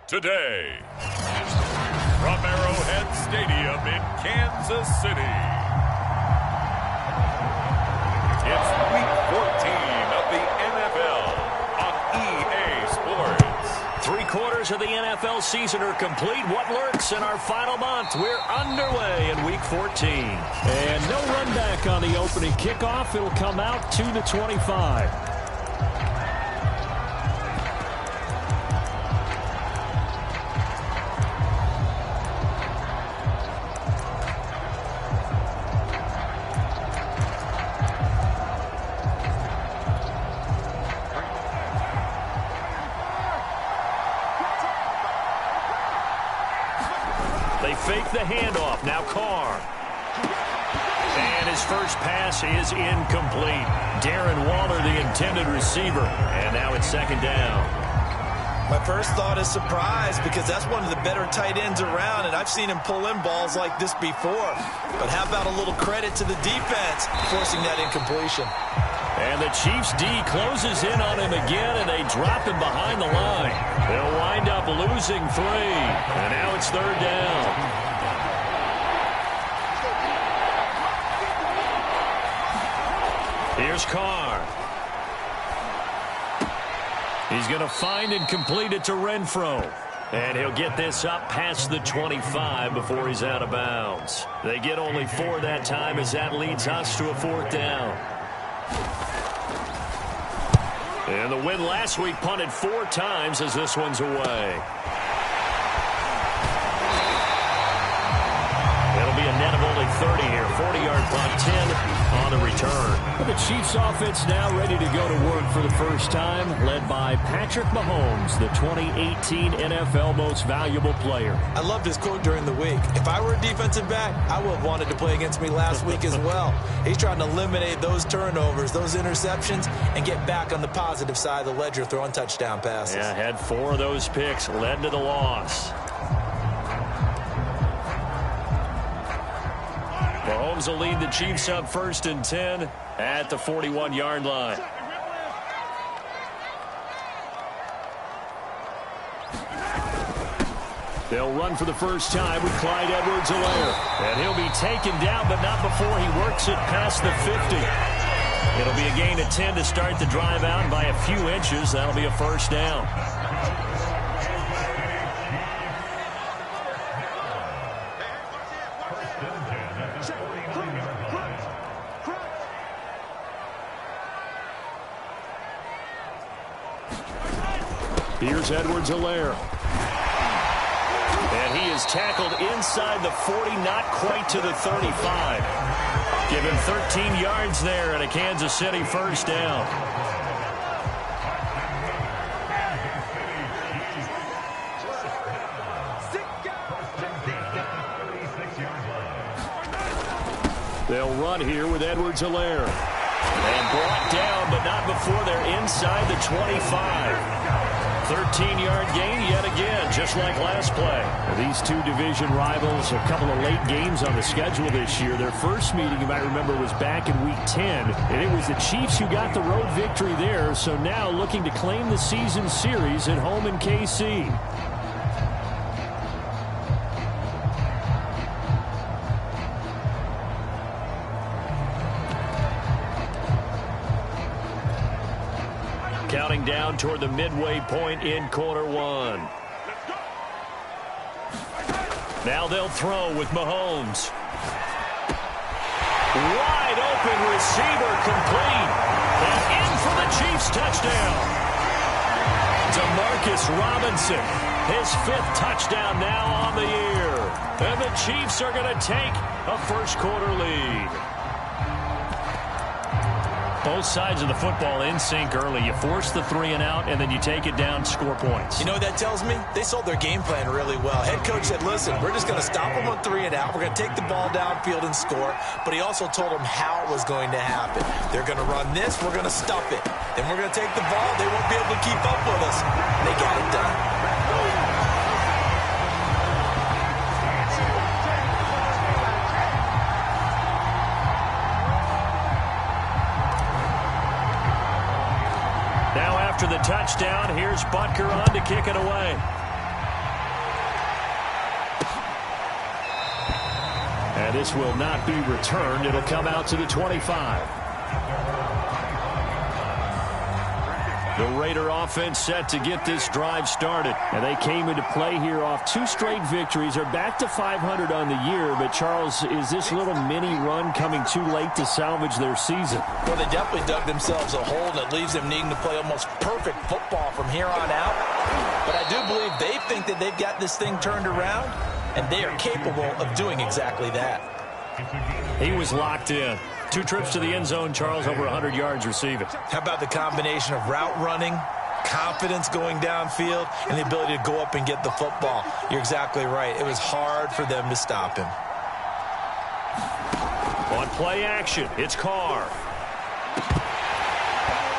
today. From Arrowhead Stadium in Kansas City, it's Week 14 of the NFL on EA Sports. 3/4 of the NFL season are complete. What lurks in our final month? We're underway in Week 14. And no run back on the opening kickoff. It'll come out to the 25. They fake the handoff. Now Carr. And his first pass is incomplete. Darren Waller, the intended receiver. And now it's second down. My first thought is surprise, because that's one of the better tight ends around, and I've seen him pull in balls like this before. But how about a little credit to the defense forcing that incompletion? And the Chiefs D closes in on him again, and they drop him behind the line. They'll wind up losing 3. And now it's third down. Here's Carr. He's going to find and complete it to Renfro. And he'll get this up past the 25 before he's out of bounds. They get only 4 that time as that leads us to a 4th down. And the win last week punted 4 times as this one's away. It'll be a net of only 30 here. 40-yard punt, 10 on the return. The Chiefs offense now ready to go to work for the first time, led by Patrick Mahomes, the 2018 NFL Most Valuable Player. I loved his quote during the week. If I were a defensive back, I would have wanted to play against me last week as well. He's trying to eliminate those turnovers, those interceptions, and get back on the positive side of the ledger throwing touchdown passes. Yeah, had 4 of those picks, led to the loss. Mahomes will lead the Chiefs up 1st and 10 at the 41-yard line. They'll run for the first time with Clyde Edwards-Helaire. And he'll be taken down, but not before he works it past the 50. It'll be a gain of 10 to start the drive out by a few inches. That'll be a first down. Here's Edwards-Helaire. And he is tackled inside the 40, not quite to the 35. Given 13 yards there and a Kansas City first down. They'll run here with Edwards-Helaire. And brought down, but not before they're inside the 25. 13-yard gain yet again, just like last play. These two division rivals, a couple of late games on the schedule this year. Their first meeting, you might remember, was back in Week 10, and it was the Chiefs who got the road victory there, so now looking to claim the season series at home in KC. Counting down toward the midway point in quarter 1. Now they'll throw with Mahomes. Wide open receiver, complete. And in for the Chiefs touchdown. DeMarcus Robinson, his 5th touchdown now on the year. And the Chiefs are going to take a first-quarter lead. Both sides of the football in sync early. You force the 3 and out, and then you take it down, score points. You know what that tells me? They sold their game plan really well. Head coach said, listen, we're just going to stop them on 3 and out. We're going to take the ball downfield and score. But he also told them how it was going to happen. They're going to run this. We're going to stop it. Then we're going to take the ball. They won't be able to keep up with us. And they got it done. Now after the touchdown, here's Butker on to kick it away. And this will not be returned. It'll come out to the 25. The Raider offense set to get this drive started. And they came into play here off 2 straight victories. They're back to 500 on the year. But, Charles, is this little mini run coming too late to salvage their season? Well, they definitely dug themselves a hole, and it leaves them needing to play almost perfect football from here on out. But I do believe they think that they've got this thing turned around, and they are capable of doing exactly that. He was locked in. 2 trips to the end zone, Charles, over 100 yards receiving. How about the combination of route running, confidence going downfield, and the ability to go up and get the football? You're exactly right. It was hard for them to stop him. On play action, it's Carr.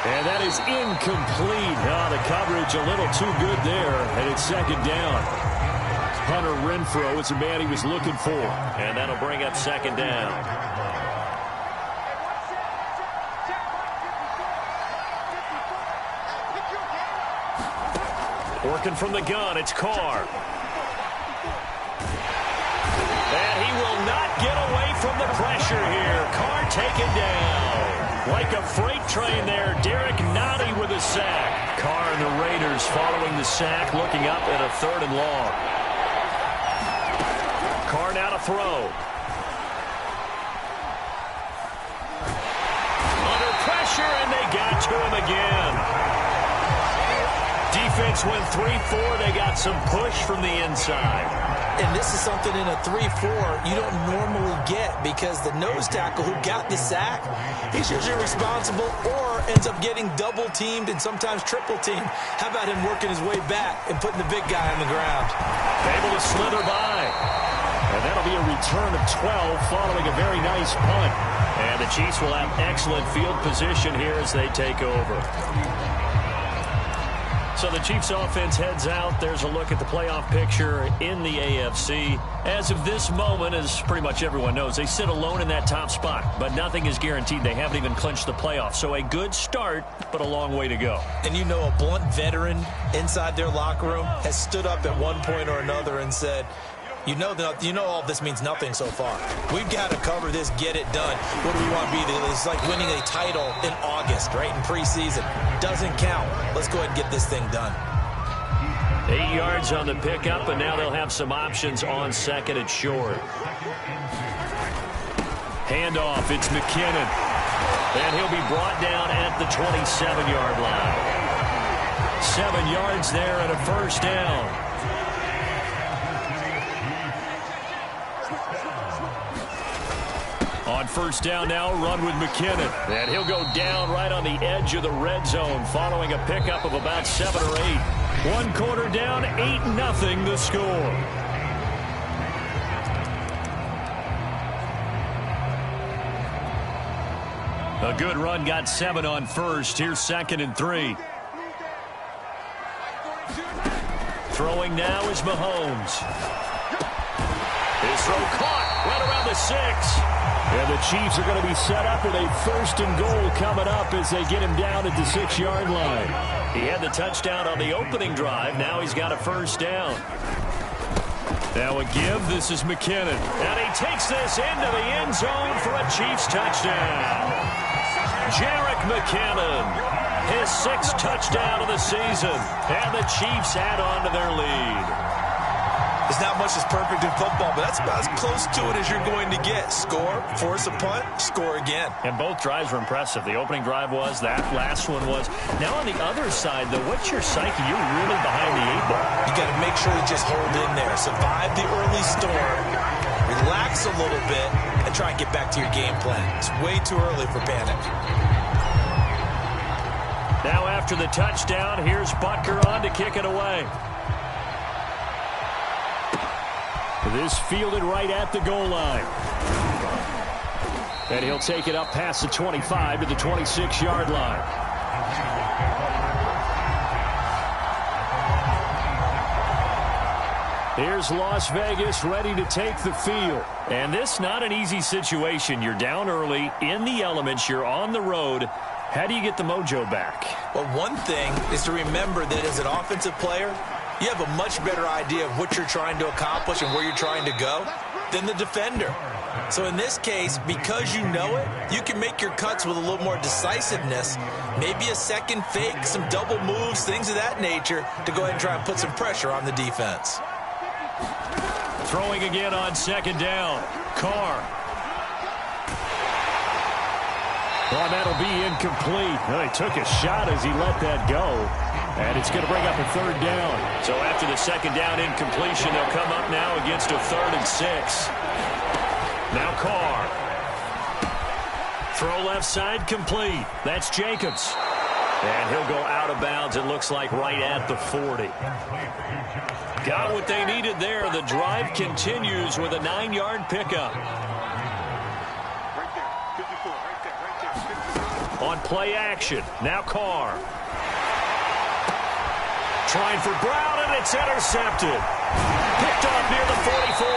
And that is incomplete. Oh, the coverage a little too good there, and it's second down. Hunter Renfrow is the man he was looking for. And that'll bring up second down. Working from the gun, it's Carr. And he will not get away from the pressure here. Carr taken down. Like a freight train there, Derek Nottie with a sack. Carr and the Raiders following the sack, looking up at a 3rd and long. Carr now to throw. Under pressure, and they got to him again. Defense went 3-4. They got some push from the inside. And this is something in a 3-4 you don't normally get, because the nose tackle who got the sack, he's usually responsible or ends up getting double-teamed and sometimes triple-teamed. How about him working his way back and putting the big guy on the ground? Able to slither by. And that'll be a return of 12 following a very nice punt. And the Chiefs will have excellent field position here as they take over. So the Chiefs offense heads out. There's a look at the playoff picture in the AFC. As of this moment, as pretty much everyone knows, they sit alone in that top spot. But nothing is guaranteed. They haven't even clinched the playoffs. So a good start, but a long way to go. And you know, a blunt veteran inside their locker room has stood up at one point or another and said, You know all this means nothing so far. We've got to cover this, get it done. What do we want to be? It's like winning a title in August, right, in preseason. Doesn't count. Let's go ahead and get this thing done. 8 yards on the pickup, and now they'll have some options on second and short. Handoff, it's McKinnon. And he'll be brought down at the 27-yard line. 7 yards there and a first down. On first down now, run with McKinnon. And he'll go down right on the edge of the red zone following a pickup of about 7 or 8. 1 quarter down, 8-0 the score. A good run, got 7 on first. Here's 2nd and 3. Throwing now is Mahomes. His throw caught right around the 6. And the Chiefs are going to be set up with a 1st and goal coming up as they get him down at the 6-yard line. He had the touchdown on the opening drive. Now he's got a first down. Now a give. This is McKinnon. And he takes this into the end zone for a Chiefs touchdown. Jerick McKinnon, his 6th touchdown of the season. And the Chiefs add on to their lead. There's not much that's perfect in football, but that's about as close to it as you're going to get. Score, force a punt, score again. And both drives were impressive. The opening drive was, that last one was. Now on the other side, though, what's your psyche? You're really behind the 8 ball. You got to make sure you just hold in there. Survive the early storm, relax a little bit, and try and get back to your game plan. It's way too early for panic. Now after the touchdown, here's Butker on to kick it away. This fielded right at the goal line. And he'll take it up past the 25 to the 26-yard line. Here's Las Vegas ready to take the field. And this not an easy situation. You're down early, in the elements, you're on the road. How do you get the mojo back? Well, one thing is to remember that as an offensive player, you have a much better idea of what you're trying to accomplish and where you're trying to go than the defender. So in this case, because you know it, you can make your cuts with a little more decisiveness. Maybe a second fake, some double moves, things of that nature to go ahead and try and put some pressure on the defense. Throwing again on second down. Carr. Well, that'll be incomplete. Well, he took a shot as he let that go. And it's going to bring up a third down. So after the second down incompletion, they'll come up now against a 3rd and 6. Now Carr. Throw left side complete. That's Jacobs. And he'll go out of bounds, it looks like, right at the 40. Got what they needed there. The drive continues with a 9-yard pickup. On play action, now Carr. Trying for Brown, and it's intercepted. Picked off near the 44.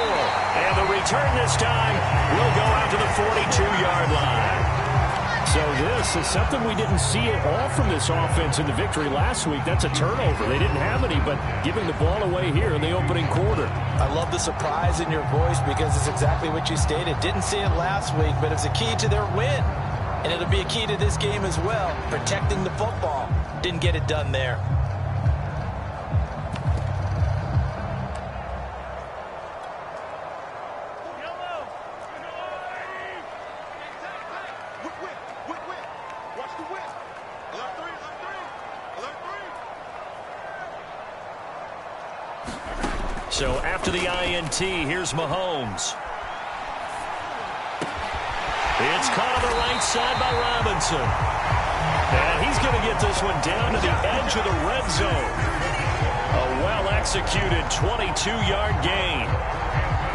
And the return this time will go out to the 42-yard line. So this is something we didn't see at all from this offense in the victory last week. That's a turnover. They didn't have any, but giving the ball away here in the opening quarter. I love the surprise in your voice because it's exactly what you stated. Didn't see it last week, but it's a key to their win. And it'll be a key to this game as well, protecting the football. Didn't get it done there. So after the INT, here's Mahomes. It's caught on the right side by Robinson. And he's going to get this one down to the edge of the red zone. A well-executed 22-yard gain.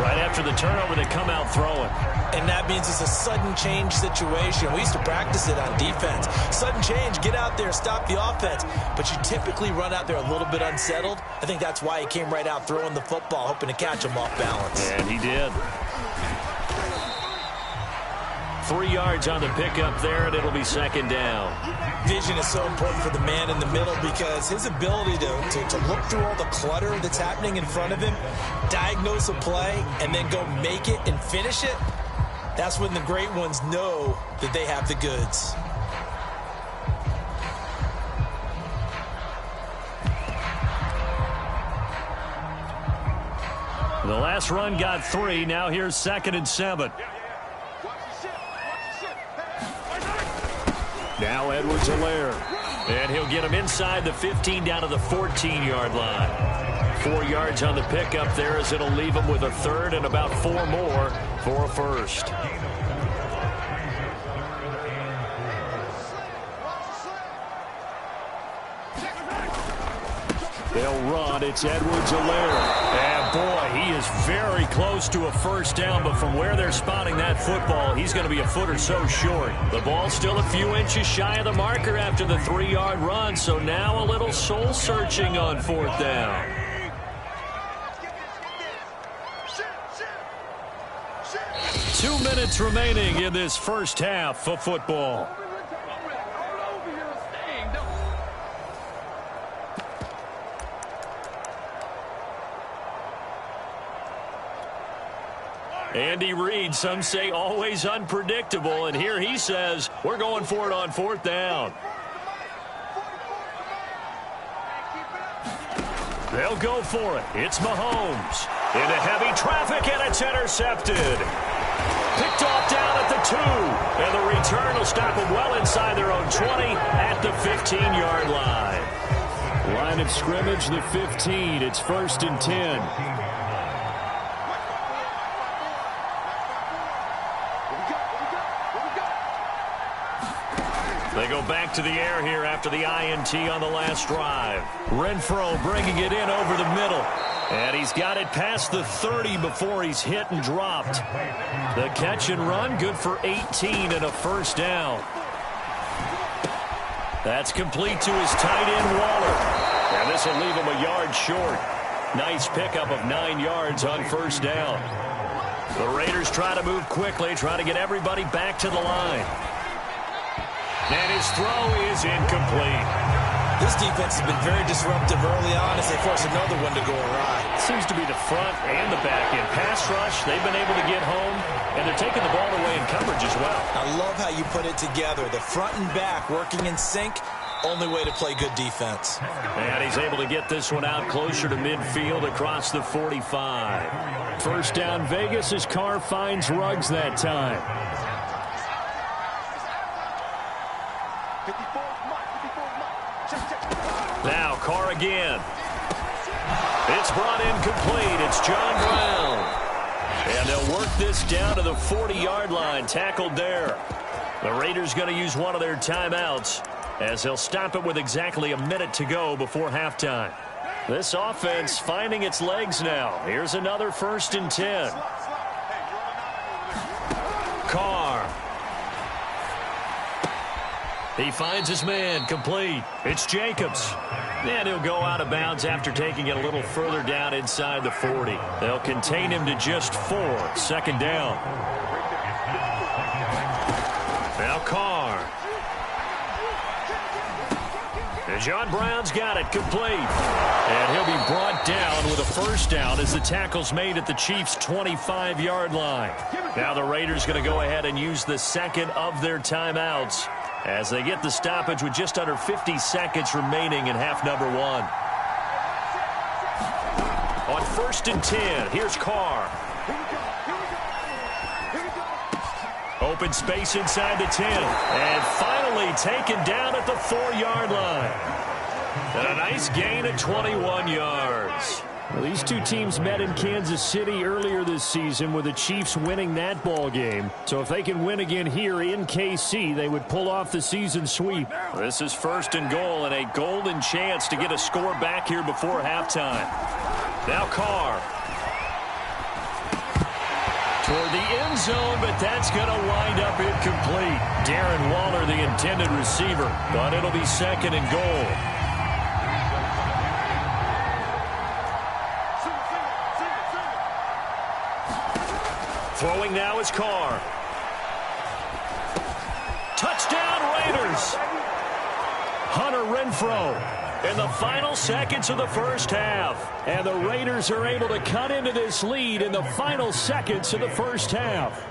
Right after the turnover, they come out throwing. And that means it's a sudden change situation. We used to practice it on defense. Sudden change, get out there, stop the offense. But you typically run out there a little bit unsettled. I think that's why he came right out throwing the football, hoping to catch him off balance. And he did. 3 yards on the pickup there, and it'll be second down. Vision is so important for the man in the middle because his ability to look through all the clutter that's happening in front of him, diagnose a play, and then go make it and finish it, that's when the great ones know that they have the goods. The last run got 3. Now here's 2nd and 7. Now Edwards-Helaire. And he'll get him inside the 15 down to the 14-yard line. 4 yards on the pickup there as it'll leave him with a 3rd and about 4 more for a 1st. They'll run. It's Edwards-Helaire. And, boy, he is very close to a 1st down, but from where they're spotting that football, he's going to be a foot or so short. The ball's still a few inches shy of the marker after the 3-yard run, so now a little soul-searching on 4th down. Two minutes remaining in this first half of football. Andy Reid, some say always unpredictable, and here he says we're going for it on 4th down. They'll go for it. It's Mahomes. Into heavy traffic, and it's intercepted. Picked off down at the 2, and the return will stop them well inside their own 20 at the 15-yard line. Line of scrimmage, the 15. It's 1st and 10. They go back to the air here after the INT on the last drive. Renfro bringing it in over the middle. And he's got it past the 30 before he's hit and dropped. The catch and run, good for 18 and a 1st down. That's complete to his tight end, Waller. And this will leave him a yard short. Nice pickup of 9 yards on 1st down. The Raiders try to move quickly, try to get everybody back to the line. And his throw is incomplete. This defense has been very disruptive early on as they force another one to go awry. seems to be the front and the back end. Pass rush, they've been able to get home, and they're taking the ball away in coverage as well. I love how you put it together. The front and back working in sync, only way to play good defense. And he's able to get this one out closer to midfield across the 45. First down Vegas as Carr finds Ruggs that time. Now Carr again. It's brought in complete. It's John Brown. And they'll work this down to the 40-yard line. Tackled there. The Raiders going to use one of their timeouts as they'll stop it with exactly a minute to go before halftime. This offense finding its legs now. Here's another 1st and 10. Carr. He finds his man, complete. It's Jacobs. And he'll go out of bounds after taking it a little further down inside the 40. They'll contain him to just 4. 2nd down. Now Carr. And John Brown's got it, complete. And he'll be brought down with a 1st down as the tackle's made at the Chiefs' 25-yard line. Now the Raiders going to go ahead and use the 2nd of their timeouts as they get the stoppage with just under 50 seconds remaining in half number 1. On 1st and 10, here's Carr. Open space inside the 10. And finally taken down at the 4-yard line. And a nice gain of 21 yards. Well, these two teams met in Kansas City earlier this season with the Chiefs winning that ball game. So if they can win again here in KC, they would pull off the season sweep. This is 1st and goal and a golden chance to get a score back here before halftime. Now Carr. Toward the end zone, but that's going to wind up incomplete. Darren Waller, the intended receiver, but it'll be 2nd and goal. Throwing now is Carr. Touchdown Raiders! Hunter Renfrow in the final seconds of the 1st half. And the Raiders are able to cut into this lead in the final seconds of the 1st half.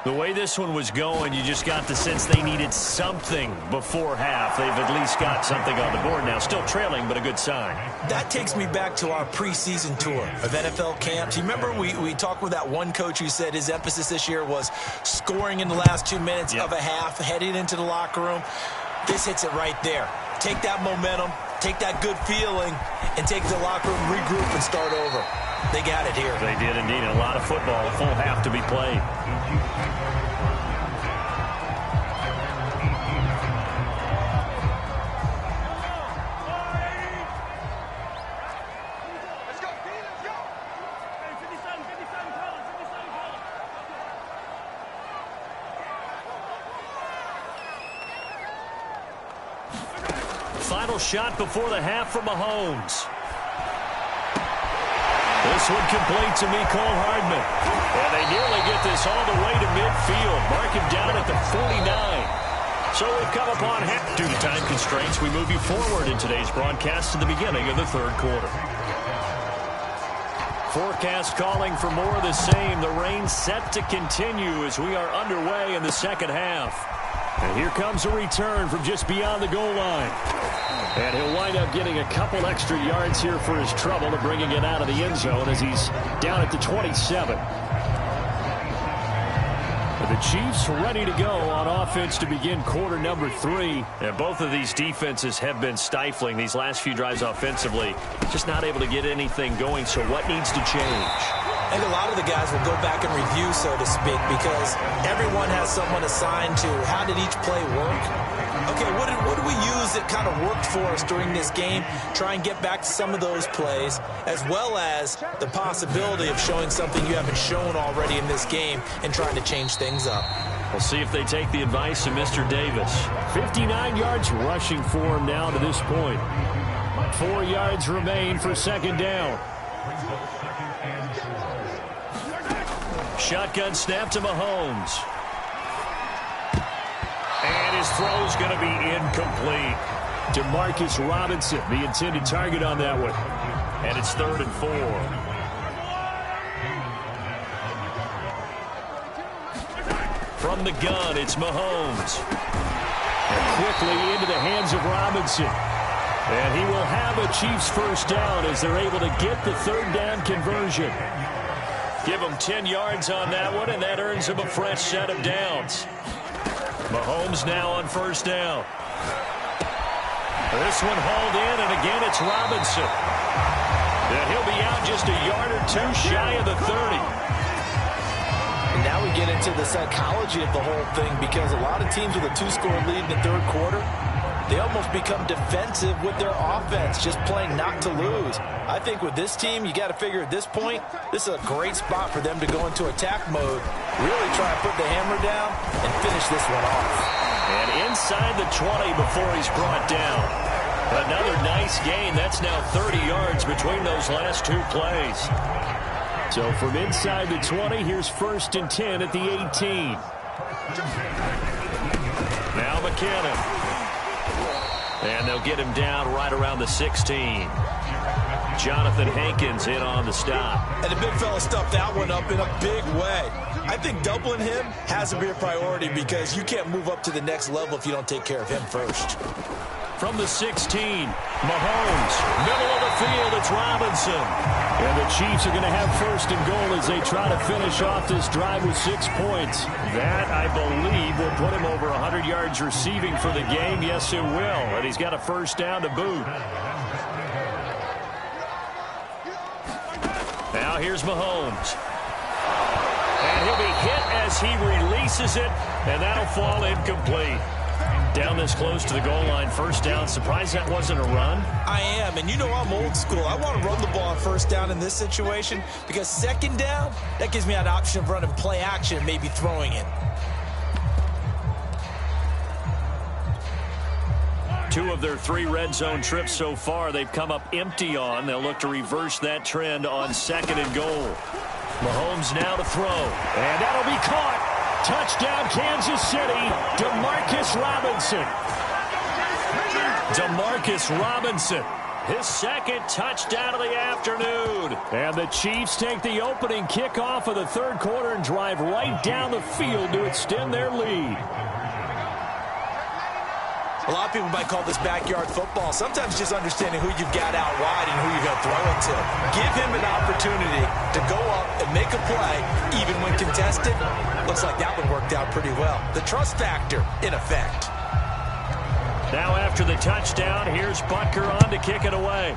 The way this one was going, you just got the sense they needed something before half. They've at least got something on the board now. Still trailing, but a good sign. That takes me back to our preseason tour of NFL camps. You remember we talked with that one coach who said his emphasis this year was scoring in the last 2 minutes of a half, heading into the locker room. This hits it right there. Take that momentum, take that good feeling, and take the locker room, regroup, and start over. They got it here. They did indeed. A lot of football, a full half to be played. Final shot before the half from Mahomes. This one complete to Mecole Hardman. And they nearly get this all the way to midfield. Mark him down at the 49. So we've come upon half. Due to time constraints, we move you forward in today's broadcast to the beginning of the 3rd quarter. Forecast calling for more of the same. The rain set to continue as we are underway in the 2nd half. And here comes a return from just beyond the goal line. And he'll wind up getting a couple extra yards here for his trouble to bringing it out of the end zone as he's down at the 27. The Chiefs ready to go on offense to begin quarter number 3. And both of these defenses have been stifling these last few drives offensively. Just not able to get anything going, so what needs to change? I think a lot of the guys will go back and review, so to speak, because everyone has someone assigned to how did each play work. Okay, what did we use that kind of worked for us during this game? Try and get back to some of those plays, as well as the possibility of showing something you haven't shown already in this game and trying to change things up. We'll see if they take the advice of Mr. Davis. 59 yards rushing for him now to this point. 4 yards remain for 2nd down. Shotgun snap to Mahomes. And his throw's going to be incomplete. Demarcus Robinson, the intended target on that one. And it's 3rd and 4. From the gun, it's Mahomes. And quickly into the hands of Robinson. And he will have a Chiefs first down as they're able to get the 3rd down conversion. Give him 10 yards on that one, and that earns him a fresh set of downs. Mahomes now on first down. This one hauled in, and again it's Robinson. And he'll be out just a yard or two shy of the 30. And now we get into the psychology of the whole thing, because a lot of teams with a 2-score lead in the 3rd quarter, they almost become defensive with their offense, just playing not to lose. I think with this team, you got to figure at this point, this is a great spot for them to go into attack mode, really try to put the hammer down and finish this one off. And inside the 20 before he's brought down. Another nice gain. That's now 30 yards between those last 2 plays. So from inside the 20, here's 1st and 10 at the 18. Now McKinnon. And they'll get him down right around the 16. Jonathan Hankins in on the stop. And the big fella stuffed that one up in a big way. I think doubling him has to be a priority, because you can't move up to the next level if you don't take care of him first. From the 16, Mahomes, middle of the field, it's Robinson. And the Chiefs are going to have 1st and goal as they try to finish off this drive with 6 points. That, I believe, will put him over 100 yards receiving for the game. Yes, it will. And he's got a first down to boot. Now here's Mahomes. And he'll be hit as he releases it, and that'll fall incomplete. Down this close to the goal line, first down. Surprised that wasn't a run? I am, and you know I'm old school. I want to run the ball on first down in this situation, because 2nd down, that gives me an option of running play action and maybe throwing it. 2 of their 3 red zone trips so far, they've come up empty on. They'll look to reverse that trend on 2nd and goal. Mahomes now to throw, and that'll be caught. Touchdown, Kansas City. DeMarcus Robinson. DeMarcus Robinson. His 2nd touchdown of the afternoon. And the Chiefs take the opening kickoff of the 3rd quarter and drive right down the field to extend their lead. A lot of people might call this backyard football. Sometimes just understanding who you've got out wide and who you're going to throw it to. Give him an opportunity to go up and make a play, even when contested. Looks like that one worked out pretty well. The trust factor in effect. Now after the touchdown, here's Butker on to kick it away.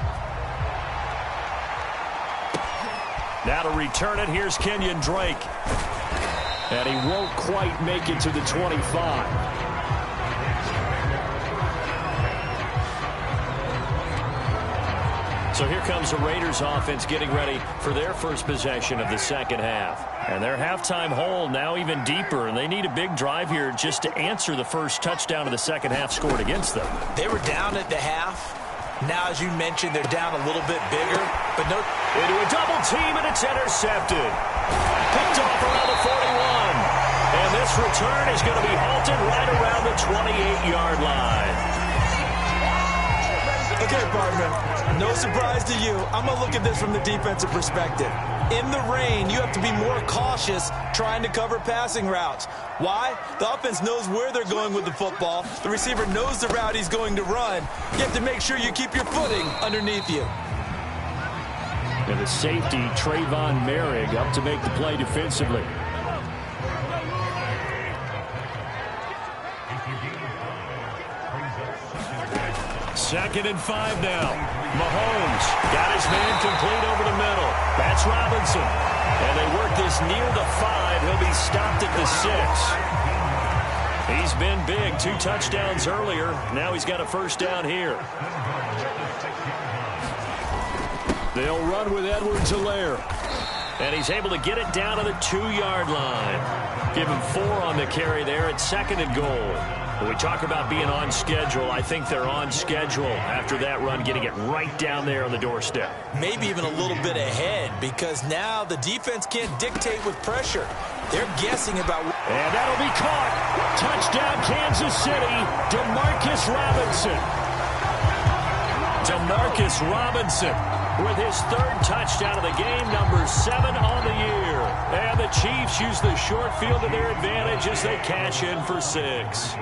Now to return it, here's Kenyon Drake. And he won't quite make it to the 25. So here comes the Raiders offense getting ready for their first possession of the 2nd half. And their halftime hole now even deeper, and they need a big drive here just to answer the first touchdown of the 2nd half scored against them. They were down at the half. Now, as you mentioned, they're down a little bit bigger, but no. Into a double team, and it's intercepted. Picked off around the 41. And this return is going to be halted right around the 28-yard line. Okay, partner, no surprise to you. I'm going to look at this from the defensive perspective. In the rain, you have to be more cautious trying to cover passing routes. Why? The offense knows where they're going with the football. The receiver knows the route he's going to run. You have to make sure you keep your footing underneath you. And the safety, Trayvon Merrick, up to make the play defensively. Second and 5 now. Mahomes got his man complete over the middle. That's Robinson. And they work this near the 5. He'll be stopped at the 6. He's been big. 2 touchdowns earlier. Now he's got a first down here. They'll run with Edwards-Helaire. And he's able to get it down to the 2-yard line. Give him 4 on the carry there at 2nd and goal. When we talk about being on schedule, I think they're on schedule after that run, getting it right down there on the doorstep. Maybe even a little bit ahead, because now the defense can't dictate with pressure. They're guessing about. And that'll be caught. Touchdown, Kansas City. DeMarcus Robinson. DeMarcus Robinson with his third touchdown of the game, number 7 on the year. And the Chiefs use the short field to their advantage as they cash in for 6.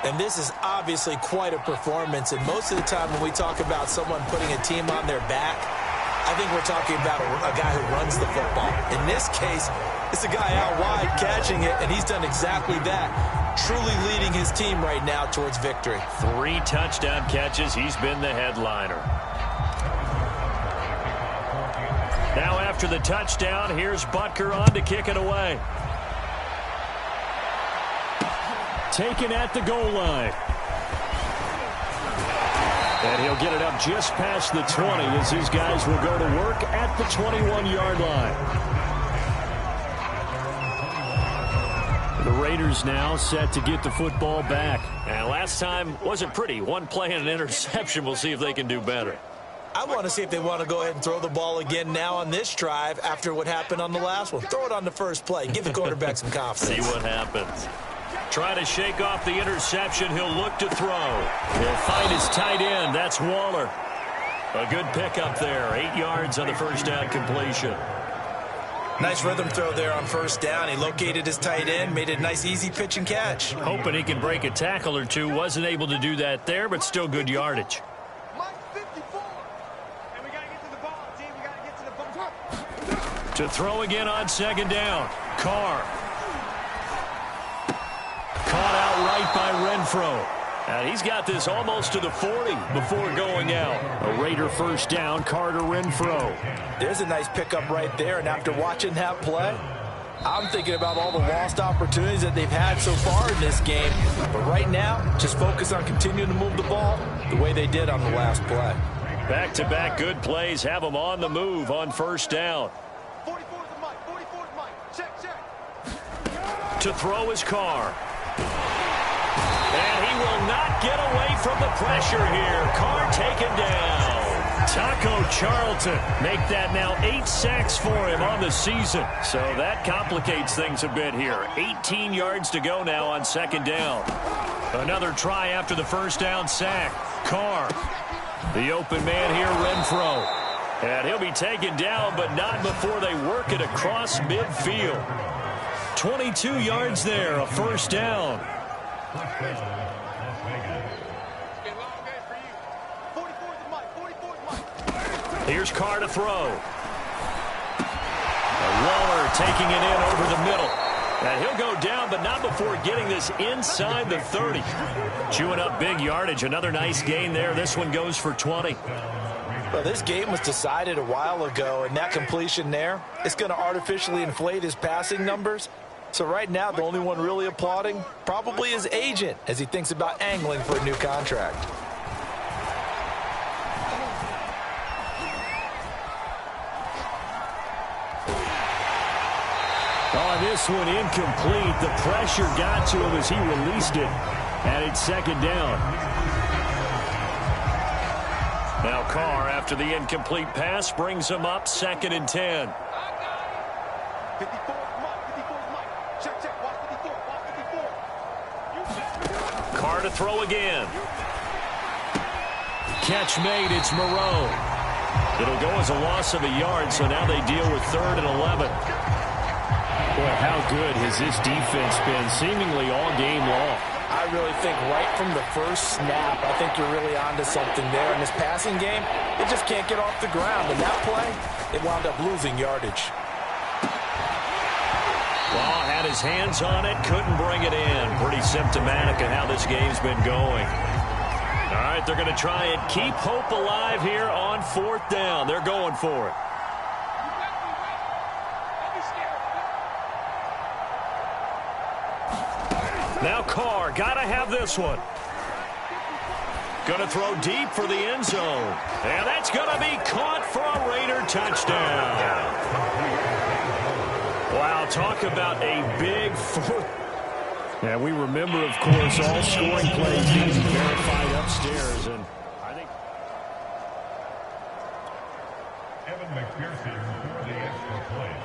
And this is obviously quite a performance. And most of the time when we talk about someone putting a team on their back, I think we're talking about a guy who runs the football. In this case, it's a guy out wide catching it, and he's done exactly that, truly leading his team right now towards victory. 3 touchdown catches. He's been the headliner. Now after the touchdown, here's Butker on to kick it away. Taken at the goal line. And he'll get it up just past the 20 as his guys will go to work at the 21-yard line. The Raiders now set to get the football back. And last time wasn't pretty. One play and an interception. We'll see if they can do better. I want to see if they want to go ahead and throw the ball again now on this drive after what happened on the last one. Throw it on the first play. Give the quarterback some confidence. See what happens. Try to shake off the interception. He'll look to throw. He'll find his tight end. That's Waller. A good pickup there. 8 yards on the first down completion. Nice rhythm throw there on first down. He located his tight end, made it a nice easy pitch and catch. Hoping he can break a tackle or two. Wasn't able to do that there, but still good yardage. To throw again on second down. Carr. Caught out right by Renfro. And he's got this almost to the 40 before going out. A Raider first down, Carr to Renfro. There's a nice pickup right there, and after watching that play, I'm thinking about all the lost opportunities that they've had so far in this game. But right now, just focus on continuing to move the ball the way they did on the last play. Back-to-back good plays have them on the move on first down. To throw his Carr. And he will not get away from the pressure here. Carr taken down. Taco Charlton make that now 8 sacks for him on the season. So that complicates things a bit here. 18 yards to go now on second down. Another try after the first down sack. Carr. The open man here, Renfro. And he'll be taken down, but not before they work it across midfield. 22 yards there, a first down. Here's Carr to throw. Waller taking it in over the middle. And he'll go down, but not before getting this inside the 30. Chewing up big yardage. Another nice gain there. This one goes for 20. Well, this game was decided a while ago, and that completion there, it's going to artificially inflate his passing numbers. So right now, the only one really applauding probably his agent as he thinks about angling for a new contract. Oh, this one incomplete. The pressure got to him as he released it. And it's second down. Now Carr, after the incomplete pass, brings him up 2nd and 10. Carr to throw again. Catch made. It's Moreau. It'll go as a loss of a yard, so now they deal with 3rd and 11. Boy, how good has this defense been seemingly all game long? I really think right from the first snap, I think you're really onto something there. In this passing game, it just can't get off the ground. And that play, it wound up losing yardage. Law had his hands on it, couldn't bring it in. Pretty symptomatic of how this game's been going. All right, they're going to try and keep hope alive here on 4th down. They're going for it. Now Carr, got to have this one. Going to throw deep for the end zone. And that's going to be caught for a Raider touchdown. Wow, talk about a big fourth. And we remember, of course, all scoring plays need to be verified upstairs. And I think Evan McPherson for the extra point.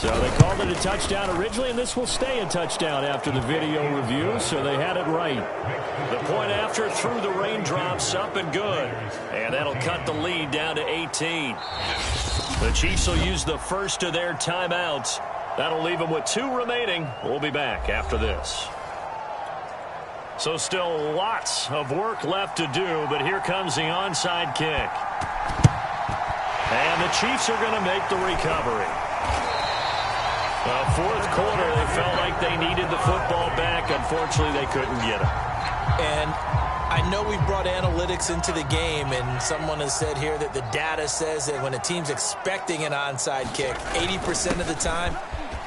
So they called it a touchdown originally, and this will stay a touchdown after the video review, so they had it right. The point after through the raindrops, up and good. And that'll cut the lead down to 18. The Chiefs will use the first of their timeouts. That'll leave them with 2 remaining. We'll be back after this. So still lots of work left to do, but here comes the onside kick. And the Chiefs are going to make the recovery. Fourth quarter, they felt like they needed the football back. Unfortunately, they couldn't get it. And I know we brought analytics into the game, and someone has said here that the data says that when a team's expecting an onside kick, 80% of the time,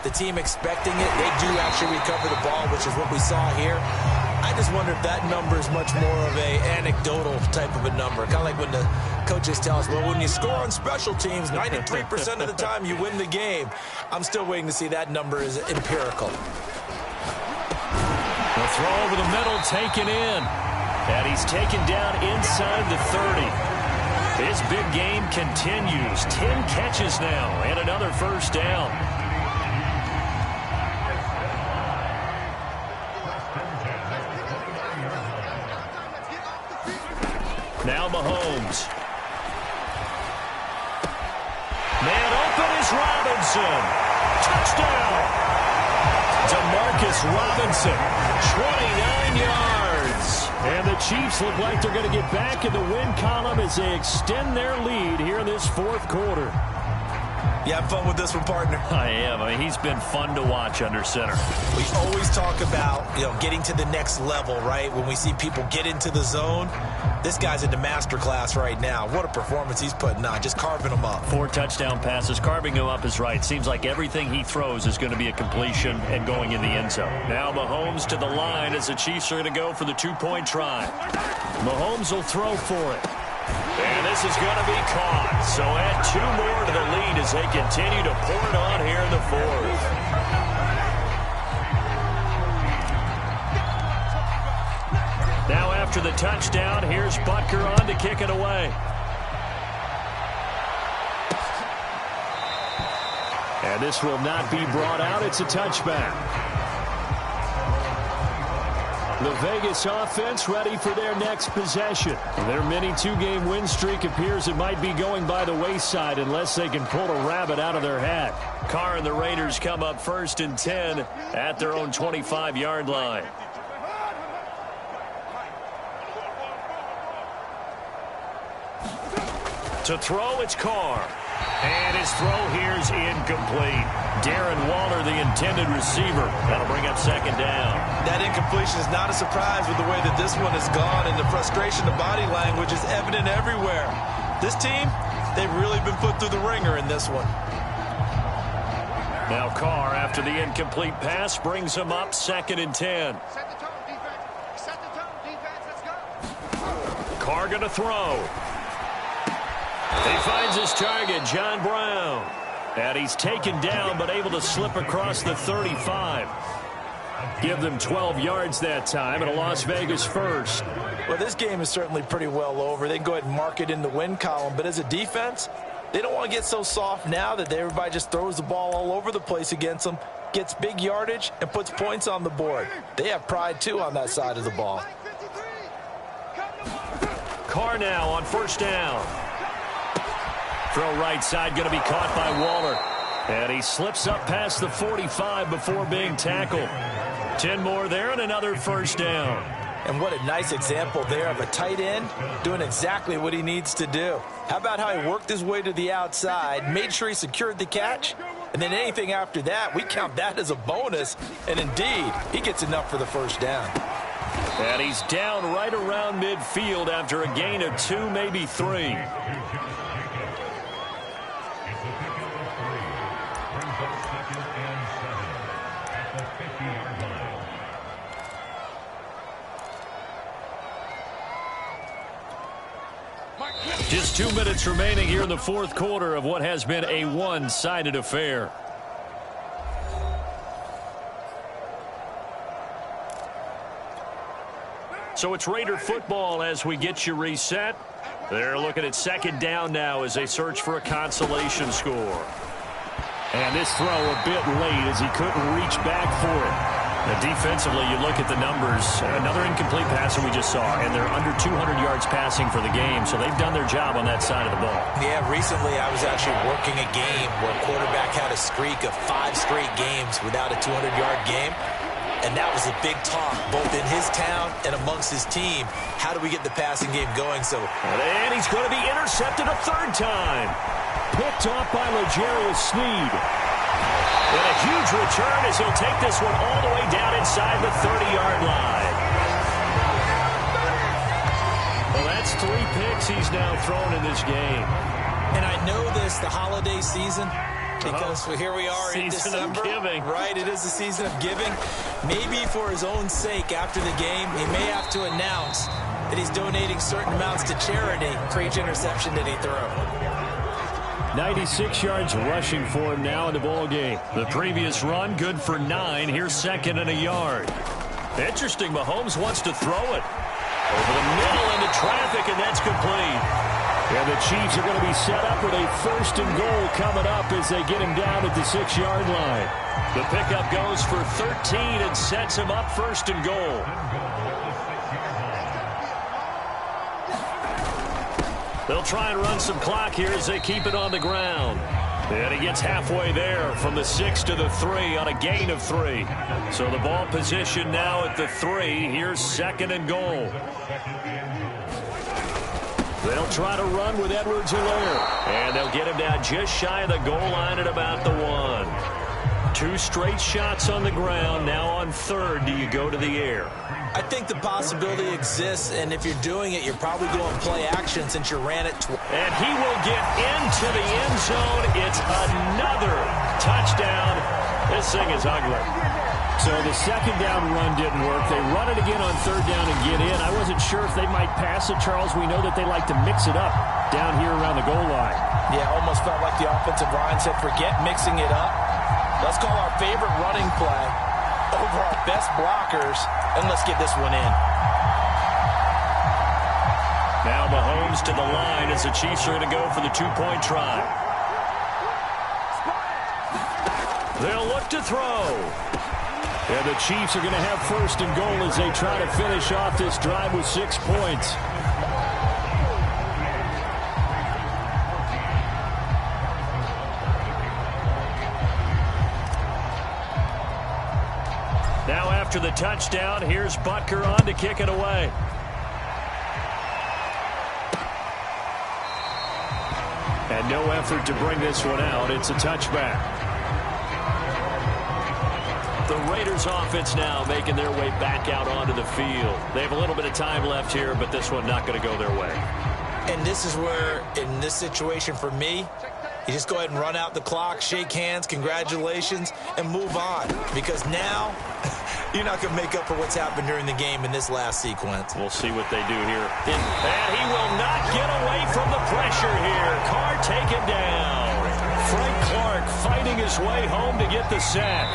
the team expecting it, they do actually recover the ball, which is what we saw here. I just wonder if that number is much more of a anecdotal type of a number. Kind of like when the coaches tell us, well, when you score on special teams, 93% of the time you win the game. I'm still waiting to see that number is empirical. The throw over the middle taken in. And he's taken down inside the 30. His big game continues. 10 catches now and another first down. Now Mahomes. Man open is Robinson. Touchdown. Demarcus Robinson, 29 yards. And the Chiefs look like they're going to get back in the win column as they extend their lead here in this fourth quarter. You have fun with this one, partner? I am. I mean, he's been fun to watch under center. We always talk about, getting to the next level, right? When we see people get into the zone, this guy's in the master class right now. What a performance he's putting on, just carving them up. 4 touchdown passes. Carving him up is right. Seems like everything he throws is going to be a completion and going in the end zone. Now Mahomes to the line as the Chiefs are going to go for the 2-point try. Mahomes will throw for it. And this is going to be caught. So add 2 more to the lead as they continue to pour it on here in the fourth. Now after the touchdown, here's Butker on to kick it away. And this will not be brought out. It's a touchback. The Vegas offense ready for their next possession. Their mini 2-game win streak appears it might be going by the wayside unless they can pull a rabbit out of their hat. Carr and the Raiders come up 1st and 10 at their own 25-yard line. To throw, it's Carr. And his throw here is incomplete. Darren Waller, the intended receiver. That'll bring up 2nd down. That incompletion is not a surprise with the way that this one has gone, and the frustration, the body language is evident everywhere. This team, they've really been put through the ringer in this one. Now Carr, after the incomplete pass, brings him up 2nd and 10. Set the tone, defense. Set the tone, defense. Let's go. Carr going to throw. He finds his target, John Brown. And he's taken down, but able to slip across the 35. Give them 12 yards that time, and a Las Vegas first. Well, this game is certainly pretty well over. They can go ahead and mark it in the win column. But as a defense, they don't want to get so soft now that everybody just throws the ball all over the place against them, gets big yardage, and puts points on the board. They have pride, too, on that side of the ball. Carr now on 1st down. Throw right side going to be caught by Waller. And he slips up past the 45 before being tackled. 10 more there and another 1st down. And what a nice example there of a tight end doing exactly what he needs to do. How about how he worked his way to the outside, made sure he secured the catch, and then anything after that, we count that as a bonus. And indeed, he gets enough for the 1st down. And he's down right around midfield after a gain of 2, maybe 3. Just 2 minutes remaining here in the fourth quarter of what has been a one-sided affair. So it's Raider football as we get you reset. They're looking at 2nd down now as they search for a consolation score. And this throw a bit late as he couldn't reach back for it. Now, defensively, you look at the numbers. Another incomplete passer we just saw, and they're under 200 yards passing for the game, so they've done their job on that side of the ball. Yeah, recently I was actually working a game where a quarterback had a streak of 5 straight games without a 200-yard game, and that was a big talk both in his town and amongst his team. How do we get the passing game going? And he's going to be intercepted a third time. Picked off by L'Jarius Sneed. And a huge return as he'll take this one all the way down inside the 30-yard line. Well, that's 3 picks he's now thrown in this game. And I know this, the holiday season, because here we are in December. Season of giving. Right, it is the season of giving. Maybe for his own sake after the game, he may have to announce that he's donating certain amounts to charity for each interception that he threw. 96 yards rushing for him now in the ball game. The previous run, good for 9. Here's second and a yard. Interesting, Mahomes wants to throw it. Over the middle into traffic, and that's complete. And the Chiefs are going to be set up with a first and goal coming up as they get him down at the 6-yard line. The pickup goes for 13 and sets him up first and goal. They'll try and run some clock here as they keep it on the ground. And he gets halfway there from the 6 to the 3 on a gain of 3. So the ball position now at the 3. Here's second and goal. They'll try to run with Edwards-Helaire. And they'll get him down just shy of the goal line at about the 1. 2 straight shots on the ground. Now on third, do you go to the air? I think the possibility exists, and if you're doing it, you're probably going to play action since you ran it twice. And he will get into the end zone. It's another touchdown. This thing is ugly. So the second down run didn't work. They run it again on third down and get in. I wasn't sure if they might pass it, Charles. We know that they like to mix it up down here around the goal line. Yeah, almost felt like the offensive line said, forget mixing it up. Let's call our favorite running play over our best blockers, and let's get this one in. Now Mahomes to the line as the Chiefs are going to go for the 2-point try. They'll look to throw. And the Chiefs are going to have first and goal as they try to finish off this drive with 6 points. Now after the touchdown, here's Butker on to kick it away. And no effort to bring this one out. It's a touchback. The Raiders offense now making their way back out onto the field. They have a little bit of time left here, but this one not going to go their way. And this is where, in this situation for me, you just go ahead and run out the clock, shake hands, congratulations, and move on. Because now, you're not going to make up for what's happened during the game in this last sequence. We'll see what they do here. And he will not get away from the pressure here. Carr taken down. Frank Clark fighting his way home to get the sack.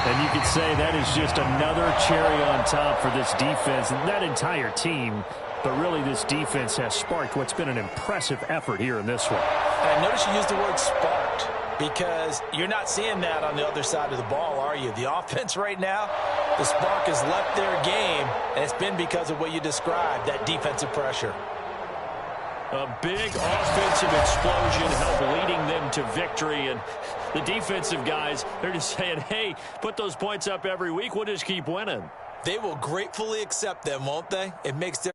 And you could say that is just another cherry on top for this defense and that entire team. But really, this defense has sparked what's been an impressive effort here in this one. And I notice you used the word sparked because you're not seeing that on the other side of the ball, are you? The offense right now, the spark has left their game, and it's been because of what you described, that defensive pressure. A big offensive explosion helped leading them to victory. And the defensive guys, they're just saying, hey, put those points up every week. We'll just keep winning. They will gratefully accept them, won't they? It makes their